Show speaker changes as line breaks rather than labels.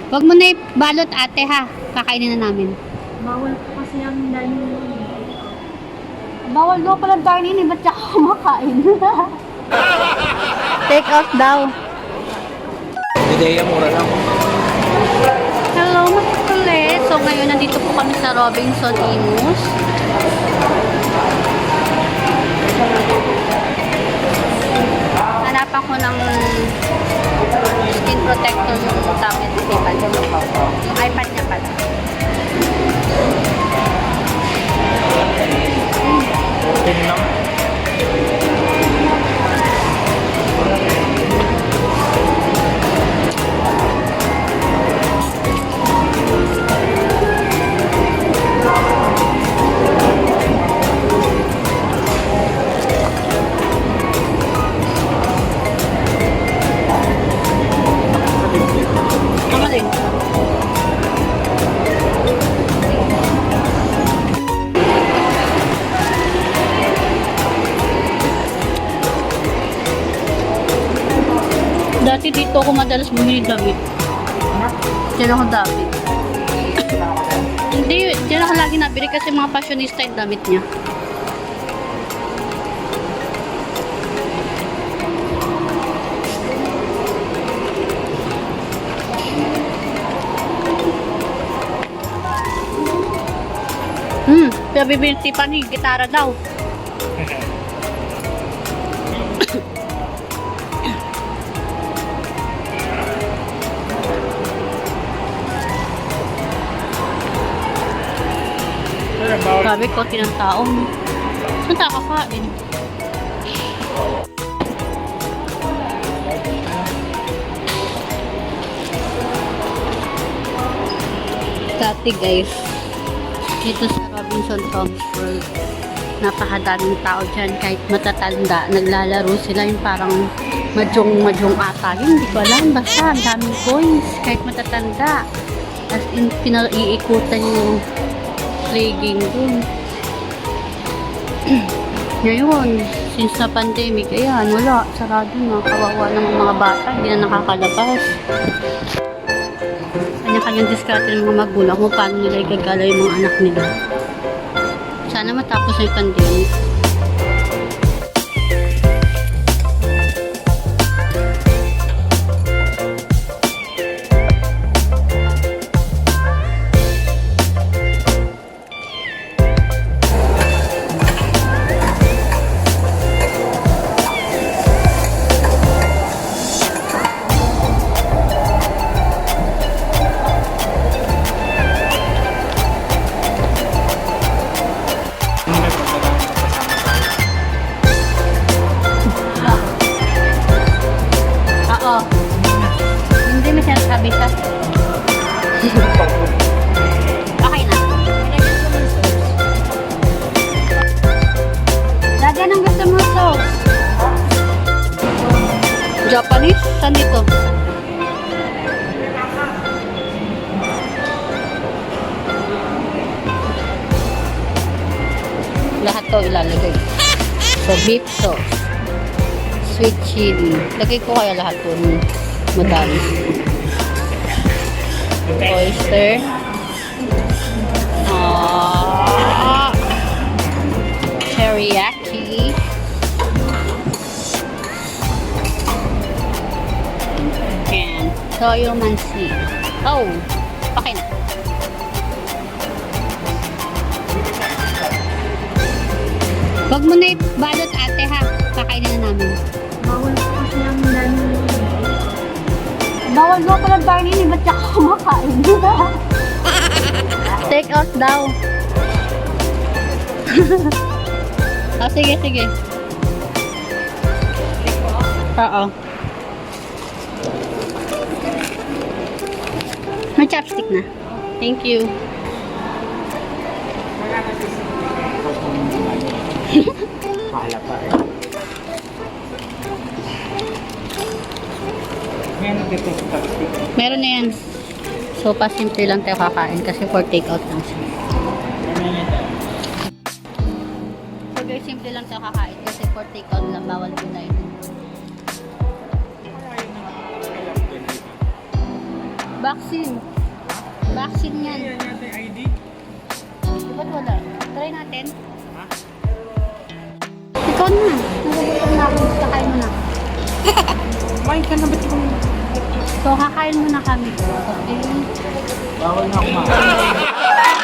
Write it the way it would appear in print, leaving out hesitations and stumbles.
Huwag mo na balot ate ha. Kakainin na namin.
Bawal po kasi ang dining.
Bawal daw pala dining eh. Ba't siya kumakain? Take out daw.
Ideya, mura lang.
Hello mga kulit. So ngayon nandito po kami sa Robinson Imus. Hanapan ko ng skin protector yung tablet ni Tipan. Yung iPad niya pala.
Open lang.
Dati dito ako madalas bumili damit. Diyan ako dati. Hindi, diyan ako lagi nabili kasi mga fashionista yung damit niya. Kaya bibinti pa ni gitara daw. Sabi ko, tinang-tao. Saan tayo kakain? Dati guys, dito sa Robinson Tom's World, napakadaming tao dyan. Kahit matatanda, naglalaro sila yung parang madyong ata. Hindi ko alam, basta ang daming coins. Kahit matatanda. As in, pinaiikutan yung playing dun. Ngayon, since na pandemic, ayan, wala, sarado na, kawawa ng mga bata, hindi na nakakalabas. Kanya-kanyang diskarte ng mga magulang kung paano nila igagala yung mga anak nila. Sana matapos na yung pandemic. Hindi may sinasabi siya. Okay na. Lagyan ng gusto mo sauce. Japanese? Saan dito? Lahat to ilalagay. So, beef sauce. Sweet chili. Lagay ko kaya lahat to. Madami. Oyster. Teriyaki. And toyo mansi. Oh, okay na. Huwag mo na balot ate ha. Kakainin na namin.
Bawal po kasi ang dining.
Bawal daw pala dining eh. Ba't siya kumakain? Take out daw. Oh, sige, sige. Oo. May chopstick na. Thank you.
Pahala pa rin.
Meron na yan. So, pasimple lang tayo kakain kasi for take out lang siya. So, guys, simple lang tayo kakain kasi for take out lang. Bawal po tayo. Vaccine. Vaccine yan. Ba't wala? Try natin. Ikaw na. Nagugutom na ako. Kakain mo na.
Kumain ka na ba't yung...
So, kakain mo na kami. Okay?
Bawal na kumain.